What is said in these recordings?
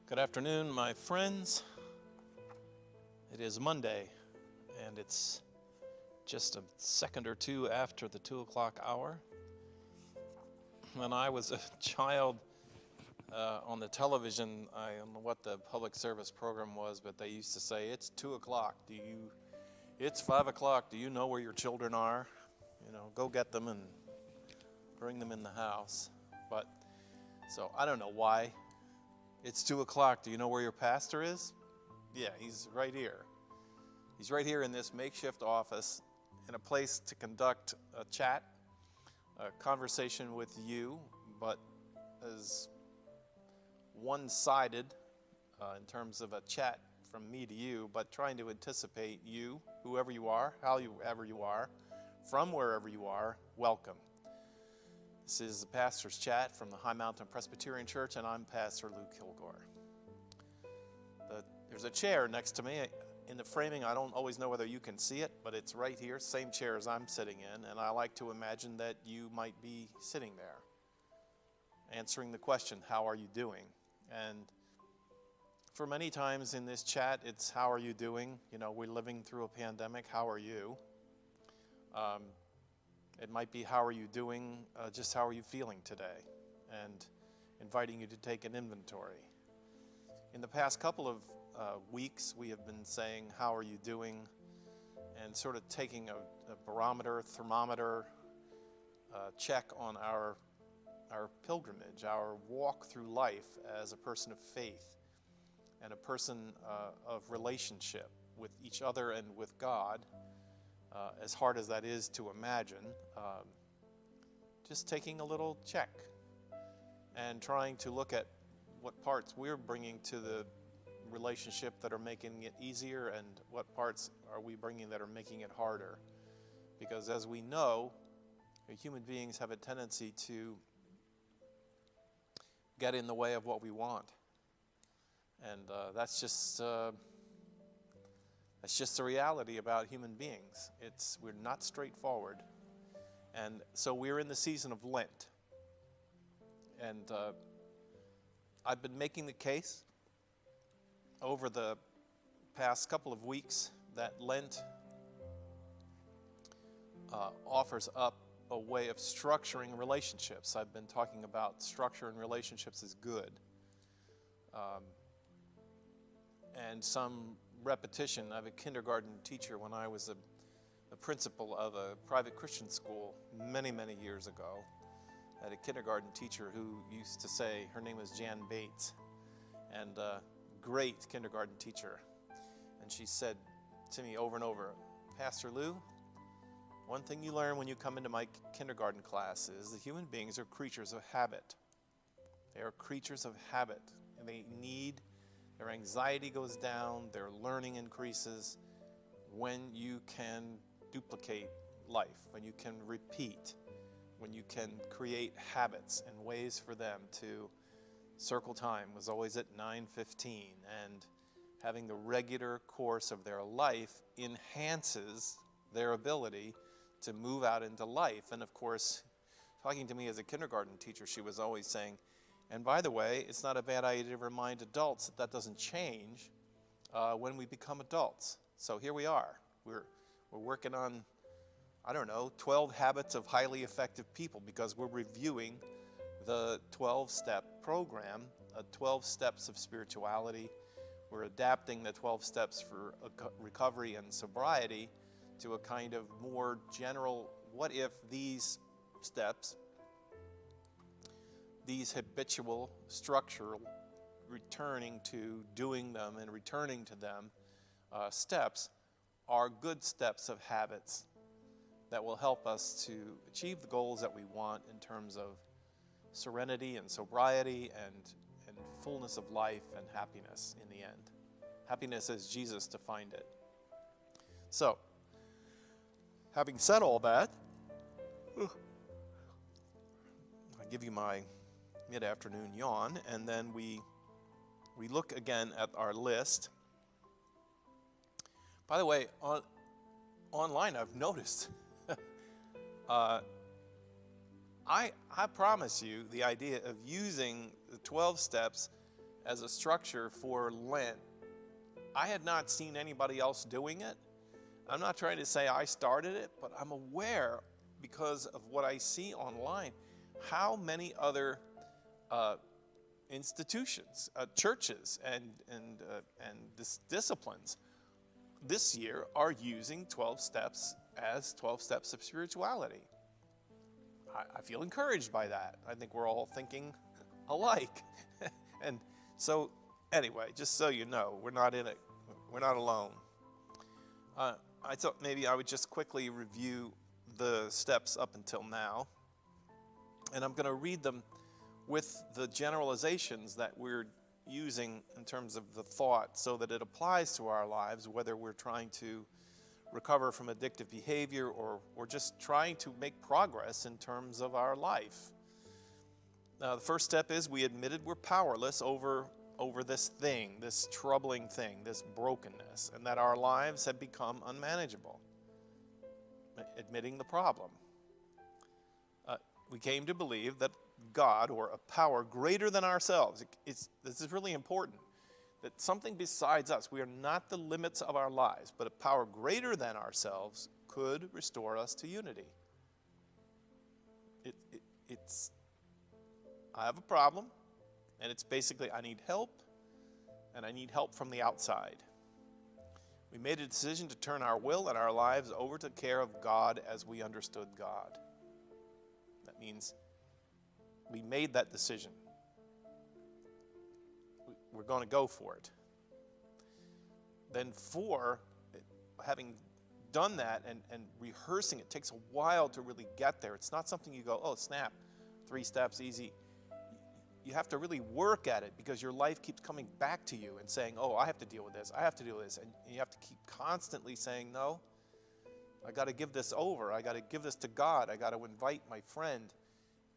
Good afternoon, my friends. It is Monday, and it's just a second or two after the 2 o'clock hour. When I was a child on the television, I don't know what the public service program was, but they used to say, "It's 2 o'clock. It's 5 o'clock. Do you know where your children are? Go get them and bring them in the house." So I don't know why. It's 2 o'clock. Do you know where your pastor is? Yeah, he's right here. He's right here in this makeshift office in a place to conduct a chat, a conversation with you, but as one-sided in terms of a chat from me to you, but trying to anticipate you, whoever you are, however you are, from wherever you are, welcome. This is the Pastor's Chat from the High Mountain Presbyterian Church, and I'm Pastor Luke Kilgore. There's a chair next to me. In the framing, I don't always know whether you can see it, but it's right here, same chair as I'm sitting in, and I like to imagine that you might be sitting there, answering the question, how are you doing? And for many times in this chat, it's how are you doing? We're living through a pandemic, how are you? It might be how are you doing, just how are you feeling today? And inviting you to take an inventory. In the past couple of weeks, we have been saying, how are you doing? And sort of taking a barometer, thermometer check on our pilgrimage, our walk through life as a person of faith and a person of relationship with each other and with God. As hard as that is to imagine, just taking a little check and trying to look at what parts we're bringing to the relationship that are making it easier and what parts are we bringing that are making it harder. Because as we know, human beings have a tendency to get in the way of what we want. And that's just the reality about human beings. We're not straightforward. And so we're in the season of Lent. And I've been making the case over the past couple of weeks that Lent offers up a way of structuring relationships. I've been talking about structure in relationships is good. And some repetition. I have a kindergarten teacher when I was a principal of a private Christian school many, many years ago. I had a kindergarten teacher who used to say, her name was Jan Bates, and a great kindergarten teacher. And she said to me over and over, "Pastor Lou, one thing you learn when you come into my kindergarten class is that human beings are creatures of habit. They are creatures of habit, and their anxiety goes down, their learning increases when you can duplicate life, when you can repeat, when you can create habits and ways for them to circle time was always at 9:15, and having the regular course of their life enhances their ability to move out into life." And of course, talking to me as a kindergarten teacher, she was always saying, and by the way, it's not a bad idea to remind adults that doesn't change when we become adults. So here we are. We're working on, 12 habits of highly effective people, because we're reviewing the 12-step program, 12 steps of spirituality. We're adapting the 12 steps for recovery and sobriety to a kind of more general, what if these steps, these habitual, structural, returning to doing them and returning to them steps are good steps of habits that will help us to achieve the goals that we want in terms of serenity and sobriety and fullness of life and happiness in the end. Happiness as Jesus defined it. So, having said all that, I give you my mid-afternoon yawn, and then we look again at our list. By the way, online I've noticed I promise you the idea of using the 12 steps as a structure for Lent. I had not seen anybody else doing it. I'm not trying to say I started it, but I'm aware, because of what I see online, how many other institutions, churches, and disciplines this year are using 12 steps as 12 steps of spirituality. I feel encouraged by that. I think we're all thinking alike. And so, anyway, just so you know, we're not in it. We're not alone. I thought maybe I would just quickly review the steps up until now. And I'm going to read them with the generalizations that we're using in terms of the thought, so that it applies to our lives, whether we're trying to recover from addictive behavior or just trying to make progress in terms of our life. The first step is we admitted we're powerless over this thing, this troubling thing, this brokenness, and that our lives have become unmanageable. Admitting the problem. We came to believe that God, or a power greater than ourselves, this is really important, that something besides us, we are not the limits of our lives, but a power greater than ourselves could restore us to unity. I have a problem, and it's basically I need help, and I need help from the outside. We made a decision to turn our will and our lives over to the care of God as we understood God. That means we made that decision. We're going to go for it. Then having done that and rehearsing, it takes a while to really get there. It's not something you go, oh, snap, 3 steps, easy. You have to really work at it, because your life keeps coming back to you and saying, oh, I have to deal with this, I have to deal with this. And you have to keep constantly saying, no, I got to give this over. I got to give this to God. I got to invite my friend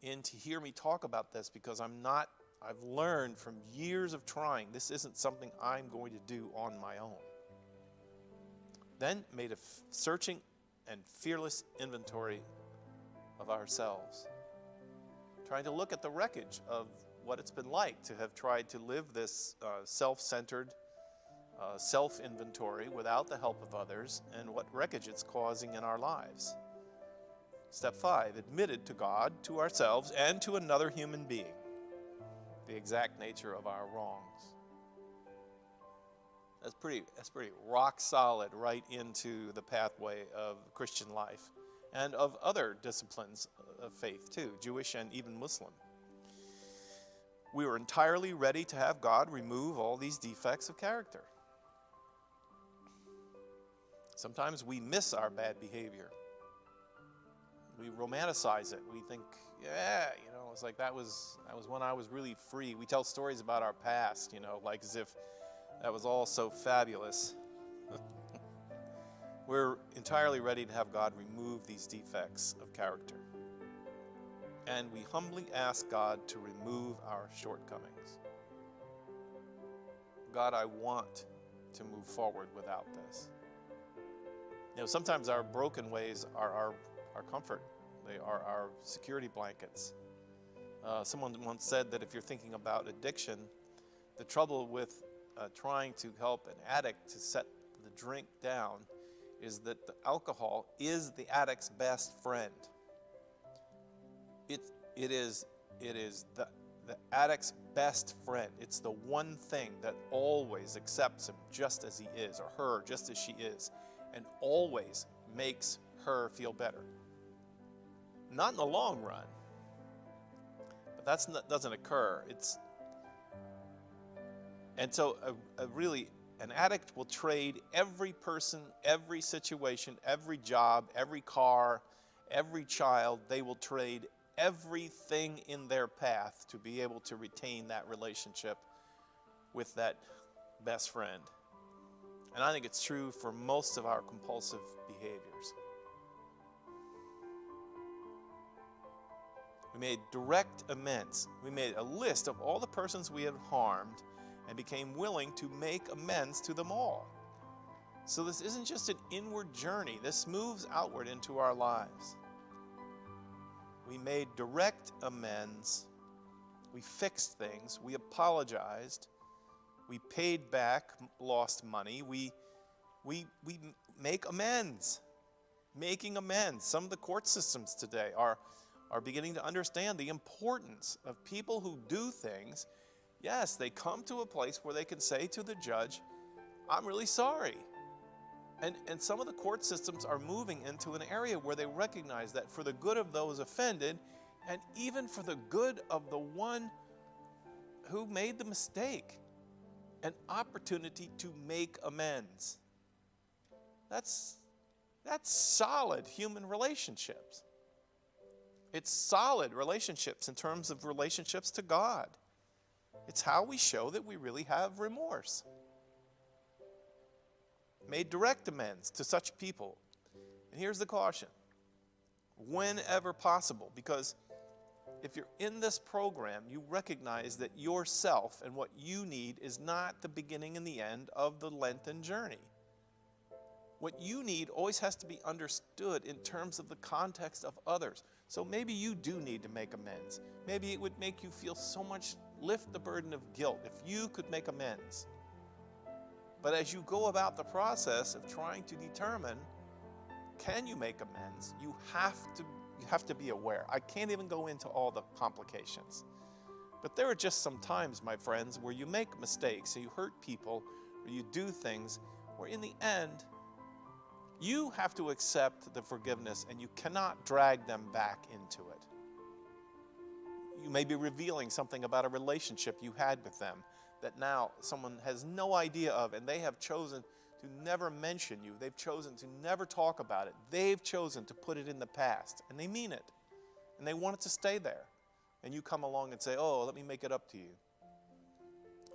in to hear me talk about this, because I've learned from years of trying, this isn't something I'm going to do on my own. Then made a searching and fearless inventory of ourselves. Trying to look at the wreckage of what it's been like to have tried to live this self-centered self-inventory without the help of others, and what wreckage it's causing in our lives. Step 5, admitted to God, to ourselves, and to another human being the exact nature of our wrongs. That's pretty rock solid right into the pathway of Christian life and of other disciplines of faith too, Jewish and even Muslim. We were entirely ready to have God remove all these defects of character. Sometimes we miss our bad behavior. We romanticize it. We think, yeah, it's like that was when I was really free. We tell stories about our past, like as if that was all so fabulous. We're entirely ready to have God remove these defects of character. And we humbly ask God to remove our shortcomings. God, I want to move forward without this. Sometimes our broken ways are our comfort. They are our security blankets. Someone once said that if you're thinking about addiction, the trouble with trying to help an addict to set the drink down is that the alcohol is the addict's best friend. It is the addict's best friend. It's the one thing that always accepts him just as he is, or her just as she is, and always makes her feel better. Not in the long run, but that doesn't occur. And so an addict will trade every person, every situation, every job, every car, every child. They will trade everything in their path to be able to retain that relationship with that best friend. And I think it's true for most of our compulsive behaviors. We made direct amends. We made a list of all the persons we had harmed and became willing to make amends to them all. So this isn't just an inward journey. This moves outward into our lives. We made direct amends. We fixed things. We apologized. We paid back lost money. We make amends. Making amends. Some of the court systems today are beginning to understand the importance of people who do things. Yes, they come to a place where they can say to the judge, I'm really sorry. And some of the court systems are moving into an area where they recognize that for the good of those offended, and even for the good of the one who made the mistake, an opportunity to make amends. That's solid human relationships. It's solid relationships in terms of relationships to God. It's how we show that we really have remorse. Made direct amends to such people. And here's the caution. Whenever possible, because if you're in this program, you recognize that yourself and what you need is not the beginning and the end of the Lenten journey. What you need always has to be understood in terms of the context of others. So maybe you do need to make amends. Maybe it would make you feel so much, lift the burden of guilt if you could make amends. But as you go about the process of trying to determine, can you make amends, you have to be aware. I can't even go into all the complications. But there are just some times, my friends, where you make mistakes, or you hurt people, or you do things where in the end, you have to accept the forgiveness and you cannot drag them back into it. You may be revealing something about a relationship you had with them that now someone has no idea of, and they have chosen to never mention you. They've chosen to never talk about it. They've chosen to put it in the past, and they mean it, and they want it to stay there. And you come along and say, oh, let me make it up to you.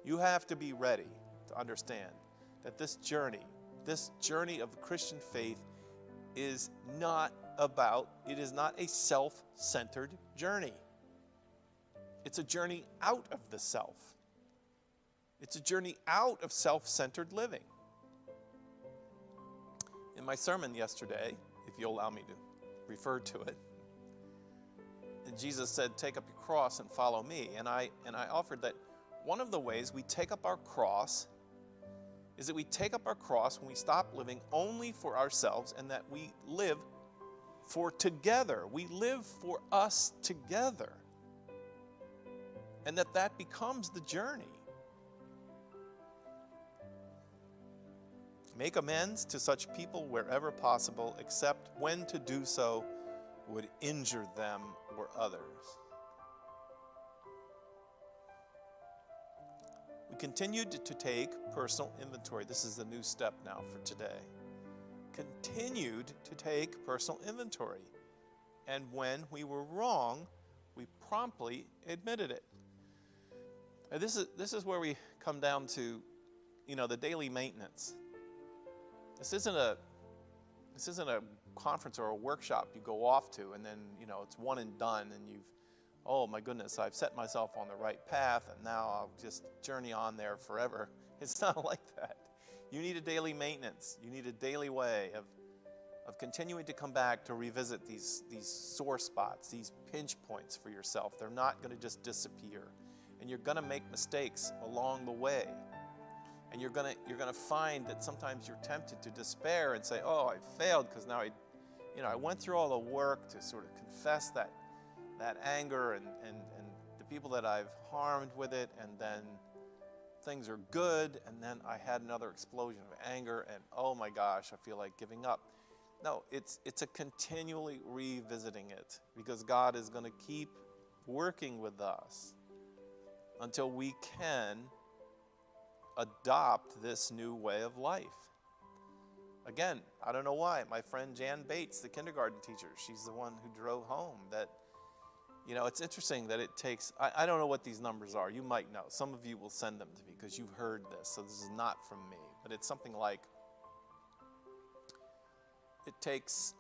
You have to be ready to understand that this journey of the Christian faith is not a self-centered journey. It's a journey out of the self. It's a journey out of self-centered living. In my sermon yesterday, if you'll allow me to refer to it, Jesus said, take up your cross and follow me. And I offered that one of the ways we take up our cross is that we take up our cross when we stop living only for ourselves, and that we live for together. We live for us together. And that becomes the journey. Make amends to such people wherever possible, except when to do so would injure them or others. We continued to take personal inventory. This is the new step now for today. Continued to take personal inventory. And when we were wrong, we promptly admitted it. And this is where we come down to, the daily maintenance. This isn't a conference or a workshop you go off to and then, it's one and done and oh my goodness, I've set myself on the right path and now I'll just journey on there forever. It's not like that. You need a daily maintenance. You need a daily way of continuing to come back to revisit these sore spots, these pinch points for yourself. They're not going to just disappear. And you're going to make mistakes along the way. And you're going to find that sometimes you're tempted to despair and say, oh, I failed because now I went through all the work to sort of confess that anger and the people that I've harmed with it, and then things are good, and then I had another explosion of anger, and oh my gosh, I feel like giving up. No, it's a continually revisiting it, because God is going to keep working with us until we can adopt this new way of life. Again, I don't know why. My friend Jan Bates, the kindergarten teacher, she's the one who drove home that, it's interesting that it takes, I don't know what these numbers are. You might know. Some of you will send them to me because you've heard this, so this is not from me. But it's something like, it takes,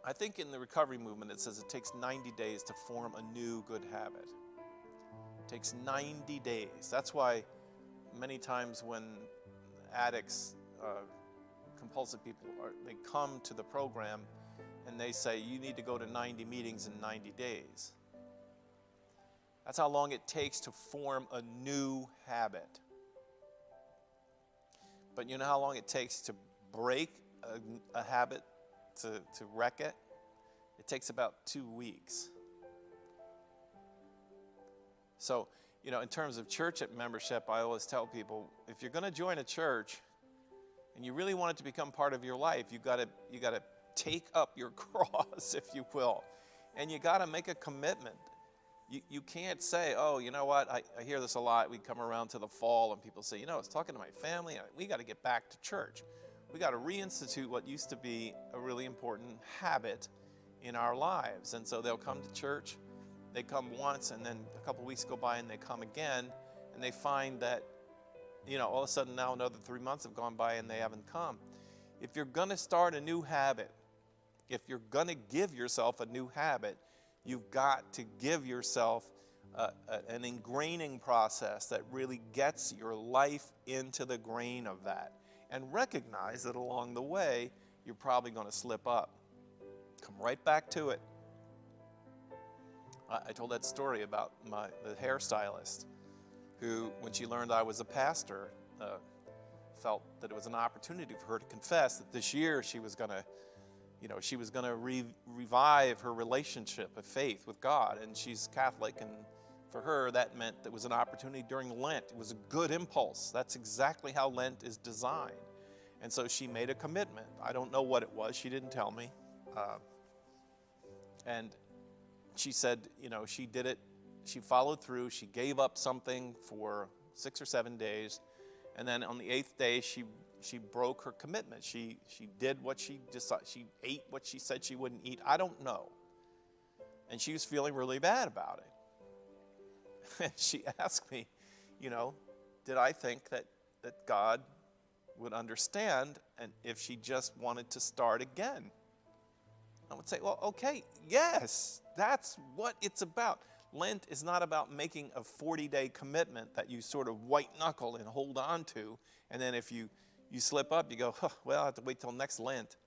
I think in the recovery movement it says it takes 90 days to form a new good habit. It takes 90 days. That's why many times when addicts, compulsive people, they come to the program and they say, you need to go to 90 meetings in 90 days. That's how long it takes to form a new habit. But you know how long it takes to break a habit, to wreck it? It takes about 2 weeks. So, you know, in terms of church membership, I always tell people, if you're going to join a church and you really want it to become part of your life, you got to take up your cross, if you will, and you got to make a commitment. You can't say, oh, you know what, I hear this a lot. We come around to the fall and people say, you know, I was talking to my family, and we got to get back to church. We got to reinstitute what used to be a really important habit in our lives. And so they'll come to church, they come once, and then a couple weeks go by and they come again, and they find that, you know, all of a sudden now another 3 months have gone by and they haven't come. If you're going to start a new habit, if you're going to give yourself a new habit, you've got to give yourself an ingraining process that really gets your life into the grain of that. And recognize that along the way, you're probably going to slip up. Come right back to it. I told that story about the hairstylist who, when she learned I was a pastor, felt that it was an opportunity for her to confess that this year she was going to revive her relationship of faith with God. And she's Catholic, and for her that meant that it was an opportunity during Lent. It was a good impulse. That's exactly how Lent is designed. And so she made a commitment. I don't know what it was. She didn't tell me. And she said, you know, she did it. She followed through. She gave up something for 6 or 7 days. And then on the 8th day, she broke her commitment. She did what she decided. She ate what she said she wouldn't eat. I don't know. And she was feeling really bad about it. And she asked me, you know, did I think that God would understand and if she just wanted to start again? I would say, well, okay, yes, that's what it's about. Lent is not about making a 40-day commitment that you sort of white knuckle and hold on to, and then if you slip up, you go, oh, well, I have to wait till next Lent.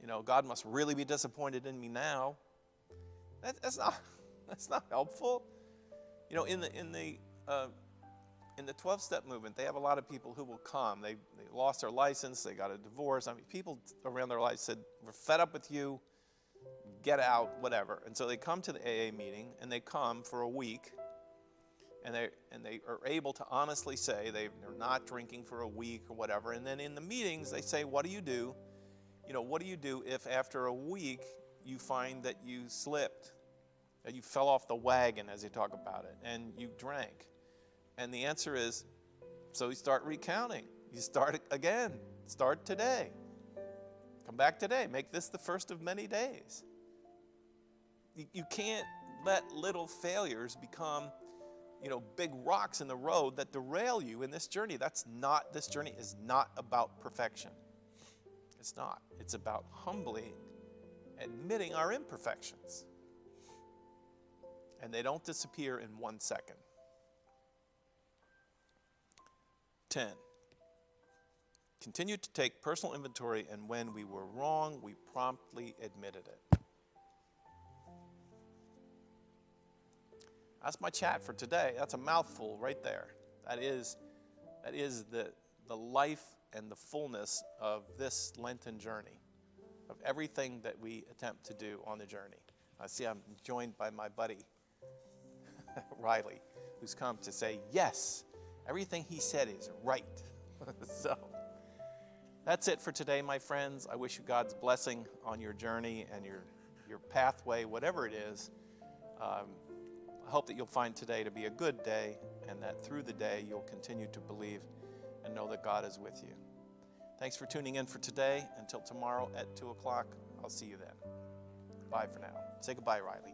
You know, God must really be disappointed in me now. That's not helpful. You know, in the 12-step movement, they have a lot of people who will come. They lost their license, they got a divorce. I mean, people around their lives said, we're fed up with you, get out, whatever. And so they come to the AA meeting, and they come for a week, and they are able to honestly say they're not drinking for a week or whatever. And then in the meetings, they say, what do you do? You know, what do you do if after a week you find that you slipped, that you fell off the wagon, as they talk about it, and you drank? And the answer is, so you start recounting. You start again. Start today. Come back today. Make this the first of many days. You can't let little failures become, you know, big rocks in the road that derail you in this journey. This journey is not about perfection. It's not. It's about humbly admitting our imperfections. And they don't disappear in 1 second. 10. Continue to take personal inventory, and when we were wrong, we promptly admitted it. That's my chat for today. That's a mouthful right there. That is the life and the fullness of this Lenten journey, of everything that we attempt to do on the journey. I see I'm joined by my buddy, Riley, who's come to say, yes, everything he said is right. So that's it for today, my friends. I wish you God's blessing on your journey and your pathway, whatever it is. I hope that you'll find today to be a good day, and that through the day you'll continue to believe and know that God is with you. Thanks for tuning in for today. Until tomorrow at 2 o'clock, I'll see you then. Bye for now. Say goodbye, Riley.